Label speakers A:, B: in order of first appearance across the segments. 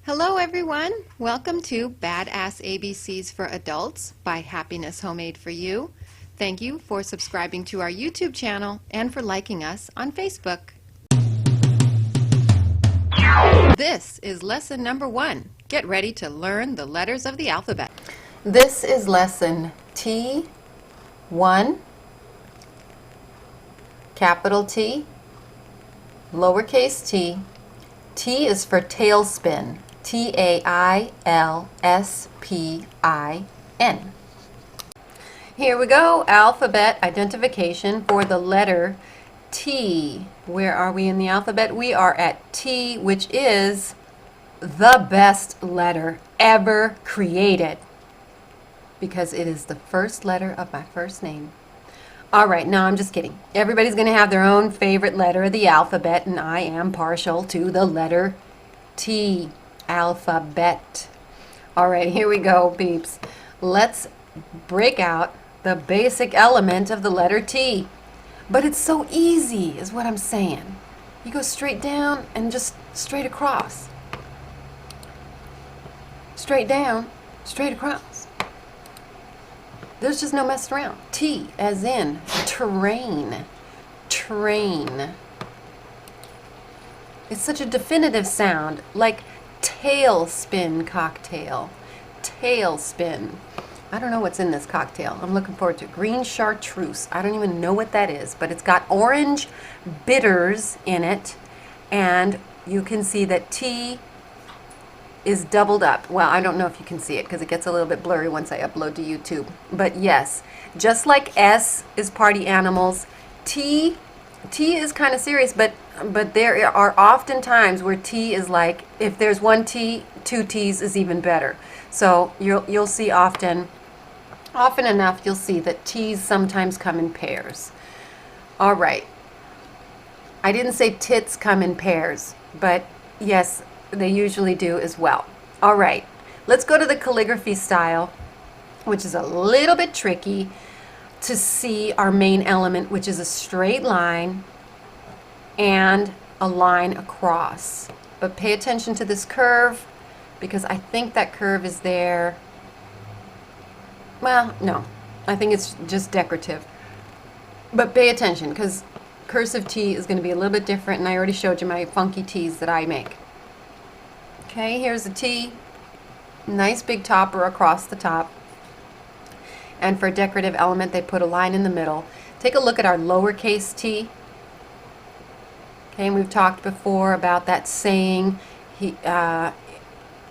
A: Hello everyone! Welcome to Badass ABCs for Adults by Happiness Homemade for You. Thank you for subscribing to our YouTube channel and for liking us on Facebook. This is lesson number 1. Get ready to learn the letters of the alphabet. This is lesson T1, capital T, lowercase t. T is for tailspin. Tailspin. Here we go, alphabet identification for the letter T. Where are we in the alphabet? We are at T, which is the best letter ever created because it is the first letter of my first name. All right, no, I'm just kidding. Everybody's going to have their own favorite letter of the alphabet, and I am partial to the letter T. Alphabet. All right, here we go, peeps. Let's break out the basic element of the letter T. But it's so easy, is what I'm saying. You go straight down and just straight across. Straight down, straight across. There's just no messing around. T as in terrain. Train. It's such a definitive sound, like tailspin cocktail. Tailspin. I don't know what's in this cocktail. I'm looking forward to it. Green chartreuse. I don't even know what that is, but it's got orange bitters in it, and you can see that T is doubled up. Well, I don't know if you can see it because it gets a little bit blurry once I upload to YouTube. But yes, just like S is party animals, T is kind of serious, but there are often times where T is like, if there's one T, two T's is even better. So you'll see often enough, you'll see that T's sometimes come in pairs. All right. I didn't say tits come in pairs, but yes, they usually do as well. All right. Let's go to the calligraphy style, which is a little bit tricky to see our main element, which is a straight line and a line across. But pay attention to this curve because I think that curve is there. Well, no, I think it's just decorative. But pay attention because cursive T is going to be a little bit different, and I already showed you my funky T's that I make. Okay, here's a T, nice big topper across the top. And for a decorative element, they put a line in the middle. Take a look at our lowercase t. Okay, and we've talked before about that saying, you know,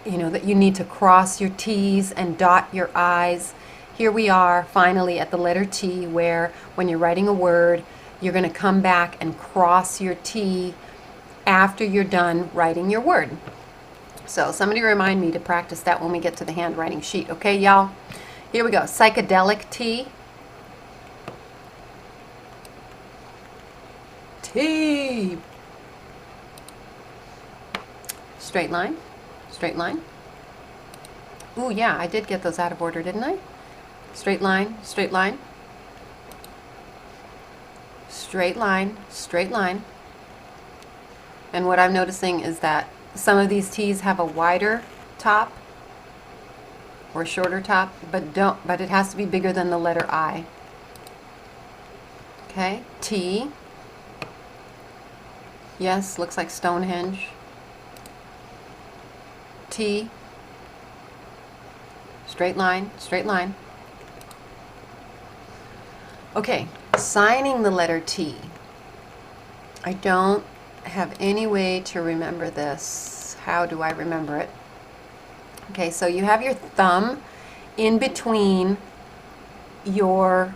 A: that you need to cross your T's and dot your I's. Here we are finally at the letter T, where when you're writing a word, you're going to come back and cross your T after you're done writing your word. So somebody remind me to practice that when we get to the handwriting sheet. Okay, y'all? Here we go. Psychedelic T. T. Straight line. Straight line. Ooh, yeah, I did get those out of order, didn't I? Straight line. Straight line. Straight line. Straight line. And what I'm noticing is that some of these T's have a wider top or shorter top, but it has to be bigger than the letter I. Okay, T. Yes, looks like Stonehenge. T. Straight line, straight line. Okay, signing the letter T. I don't have any way to remember this. How do I remember it? Okay, so you have your thumb in between your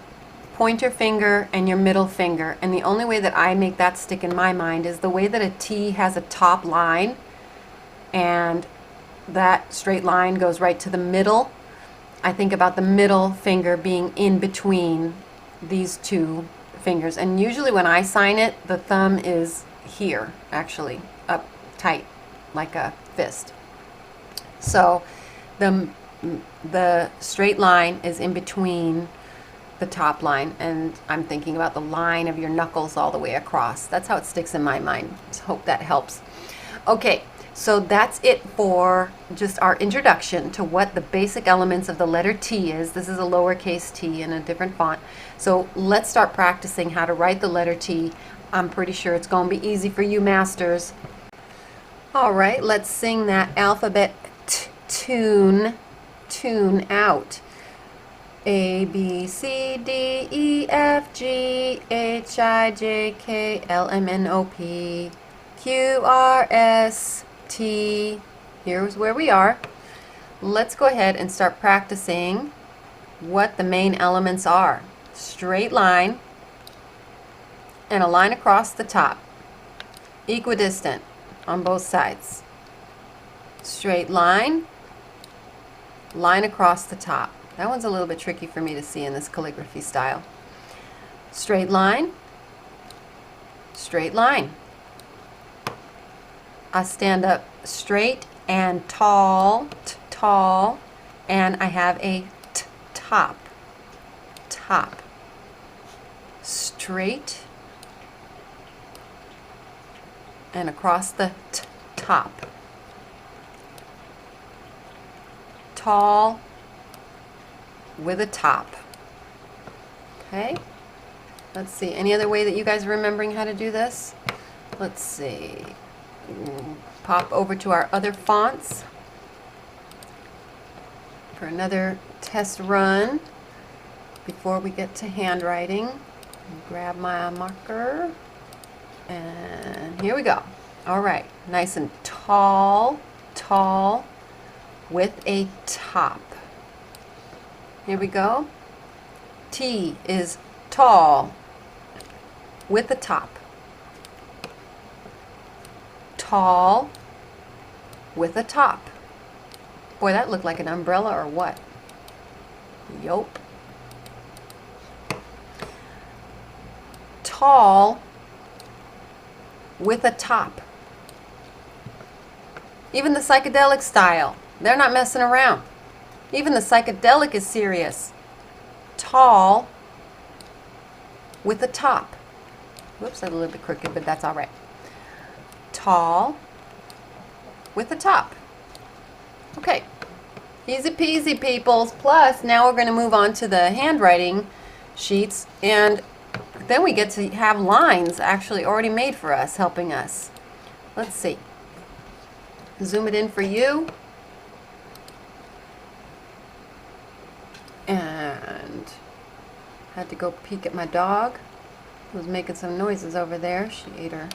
A: pointer finger and your middle finger, and the only way that I make that stick in my mind is the way that a T has a top line and that straight line goes right to the middle. I think about the middle finger being in between these two fingers, and usually when I sign it, the thumb is here, actually, up tight like a fist. So the straight line is in between the top line, and I'm thinking about the line of your knuckles all the way across. That's how it sticks in my mind. Just hope that helps. Okay, So that's it for just our introduction to what the basic elements of the letter T is. This is a lowercase t in a different font. So let's start practicing how to write the letter T. I'm pretty sure it's going to be easy for you masters. All right, let's sing that alphabet tune out. A, B, C, D, E, F, G, H, I, J, K, L, M, N, O, P, Q, R, S, T. Here's where we are. Let's go ahead and start practicing what the main elements are. Straight line and a line across the top. Equidistant on both sides. Straight line, line across the top. That one's a little bit tricky for me to see in this calligraphy style. Straight line, straight line. I stand up straight and tall, tall, and I have a top, top. Straight and across the top. Tall with a top. Okay, let's see, any other way that you guys are remembering how to do this? Let's see. Pop over to our other fonts for another test run before we get to handwriting. Grab my marker and here we go. All right, nice and tall, tall with a top. Here we go. T is tall with a top. Tall with a top. Boy, that looked like an umbrella or what? Yup. Tall with a top. Even the psychedelic style, they're not messing around. Even the psychedelic is serious. Tall with a top. Whoops, that's a little bit crooked, but that's all right. Tall with a top. Okay, easy peasy, peoples. Plus, now we're going to move on to the handwriting sheets, and then we get to have lines actually already made for us, helping us. Let's see. Zoom it in for you. And had to go peek at my dog, who was making some noises over there. She ate her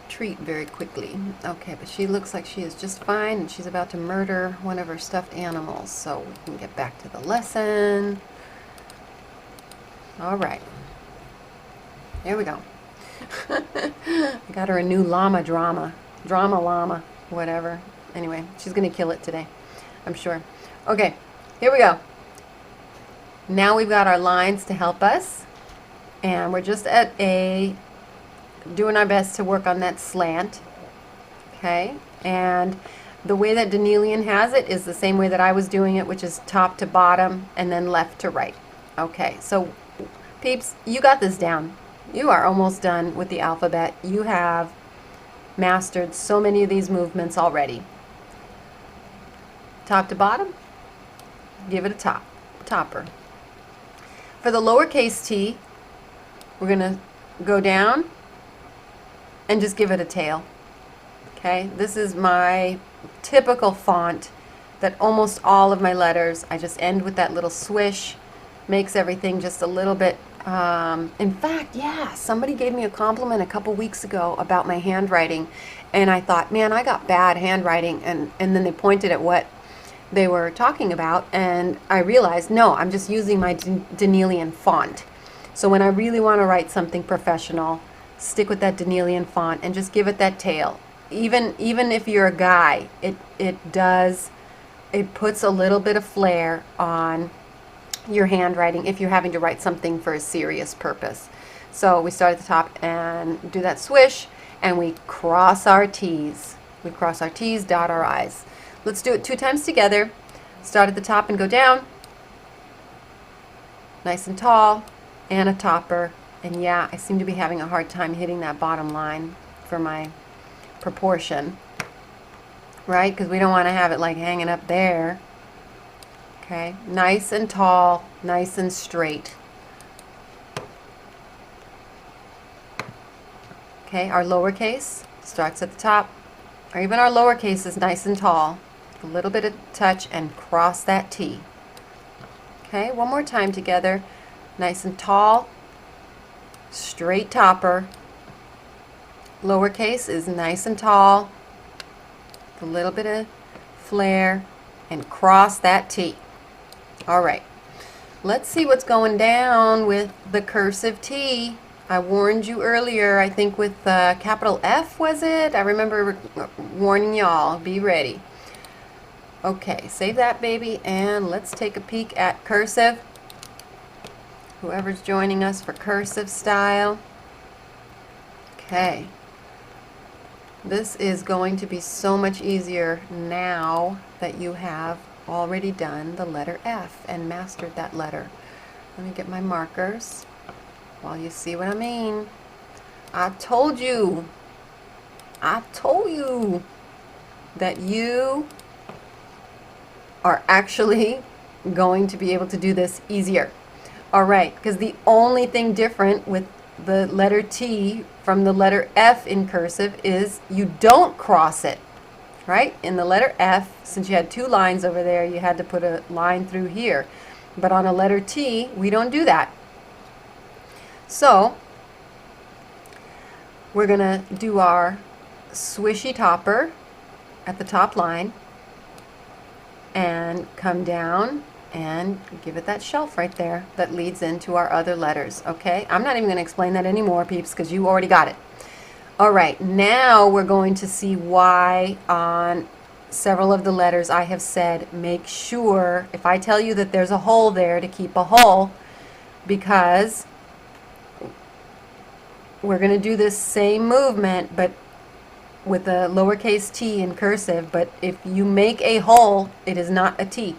A: treat very quickly. Okay, but she looks like she is just fine, and she's about to murder one of her stuffed animals, so we can get back to the lesson. All right, here we go. I got her a new drama llama, whatever. Anyway, she's gonna kill it today, I'm sure. Okay, here we go. Now we've got our lines to help us, and we're just at doing our best to work on that slant. Okay, and the way that Danielian has it is the same way that I was doing it, which is top to bottom and then left to right. Okay, so peeps, you got this down. You are almost done with the alphabet. You have mastered so many of these movements already. Top to bottom, give it a topper. For the lowercase t, we're going to go down and just give it a tail. Okay, this is my typical font that almost all of my letters, I just end with that little swish, makes everything just a little bit, in fact, yeah, somebody gave me a compliment a couple weeks ago about my handwriting, and I thought, man, I got bad handwriting, and then they pointed at what they were talking about, and I realized, no, I'm just using my Danielian font. So when I really want to write something professional, stick with that Danielian font and just give it that tail. Even if you're a guy, it puts a little bit of flair on your handwriting if you're having to write something for a serious purpose. So we start at the top and do that swish, and we cross our T's. We cross our T's, dot our I's. Let's do it 2 times together. Start at the top and go down. Nice and tall, and a topper. And yeah, I seem to be having a hard time hitting that bottom line for my proportion. right? Because we don't want to have it like hanging up there. Okay, nice and tall, nice and straight. Okay, our lowercase starts at the top, or even our lowercase is nice and tall. A little bit of touch and cross that T. Okay, one more time together. Nice and tall, straight topper. Lowercase is nice and tall, a little bit of flare, and cross that T. All right, let's see what's going down with the cursive T. I warned you earlier, I think with capital F, was it? I remember warning y'all, be ready. Okay, save that baby, and let's take a peek at cursive. Whoever's joining us for cursive style. Okay. This is going to be so much easier now that you have already done the letter F and mastered that letter. Let me get my markers while you see what I mean. I told you that you are actually going to be able to do this easier. All right, because the only thing different with the letter T from the letter F in cursive is you don't cross it, right? In the letter F, since you had two lines over there, you had to put a line through here. But on a letter T, we don't do that. So we're going to do our swishy topper at the top line and come down and give it that shelf right there that leads into our other letters, okay? I'm not even going to explain that anymore, peeps, because you already got it. All right, now we're going to see why on several of the letters I have said make sure, if I tell you that there's a hole there, to keep a hole, because we're going to do this same movement, but with a lowercase t in cursive, but if you make a hole, it is not a T.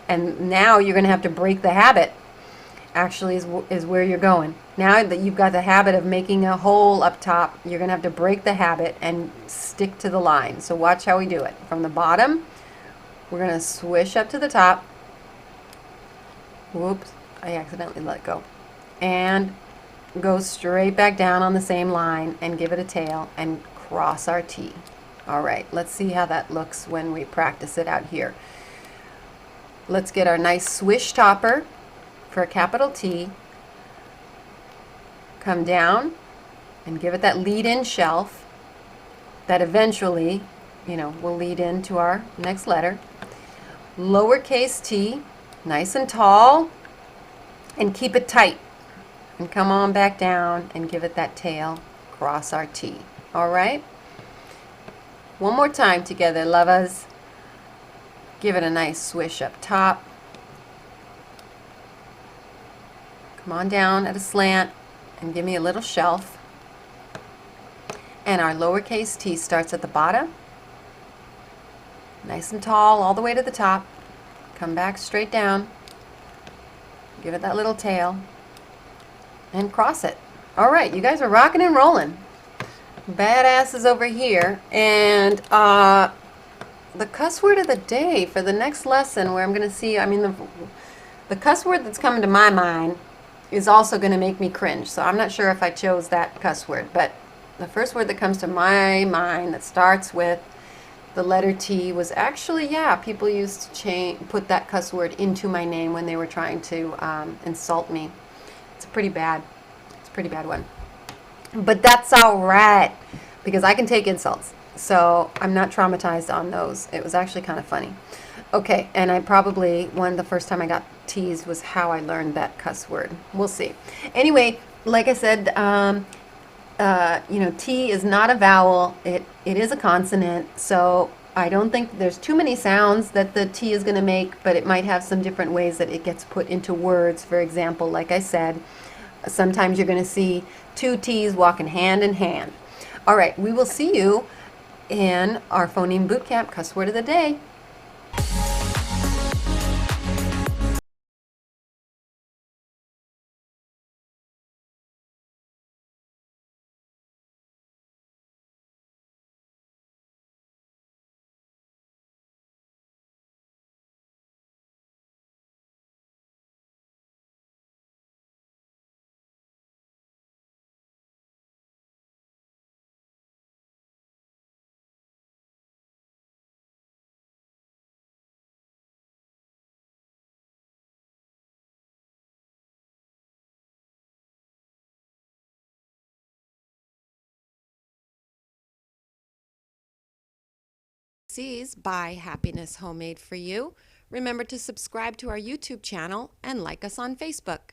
A: And now you're going to have to break the habit, actually, is where you're going. Now that you've got the habit of making a hole up top, you're going to have to break the habit and stick to the line. So watch how we do it. From the bottom, we're going to swish up to the top. Whoops, I accidentally let go. And go straight back down on the same line and give it a tail and cross our T. All right, let's see how that looks when we practice it out here. Let's get our nice swish topper for a capital T. Come down and give it that lead-in shelf that eventually, will lead into our next letter. Lowercase t, nice and tall, and keep it tight. And come on back down and give it that tail, cross our T. All right? One more time together, lovers. Give it a nice swish up top. Come on down at a slant and give me a little shelf. And our lowercase t starts at the bottom. Nice and tall all the way to the top. Come back straight down. Give it that little tail. And cross it. All right, you guys are rocking and rolling. Badasses over here. And the cuss word of the day for the next lesson, where I'm going to see, the cuss word that's coming to my mind is also going to make me cringe. So I'm not sure if I chose that cuss word, but the first word that comes to my mind that starts with the letter T was actually, people used to put that cuss word into my name when they were trying to insult me. It's a pretty bad one. But that's all right, because I can take insults. So I'm not traumatized on those. It was actually kind of funny. Okay, and the first time I got teased was how I learned that cuss word. We'll see. Anyway, like I said, T is not a vowel. It is a consonant, so I don't think there's too many sounds that the T is going to make, but it might have some different ways that it gets put into words. For example, like I said, sometimes you're going to see two T's walking hand in hand. All right, we will see you in our phoneme bootcamp cuss word of the day. C's Buy Happiness Homemade for You. Remember to subscribe to our YouTube channel and like us on Facebook.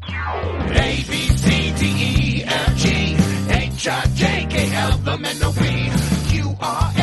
B: A, B, C, D, E, F, G, H, I, J, K, L, M, N, O, P, Q, R, S.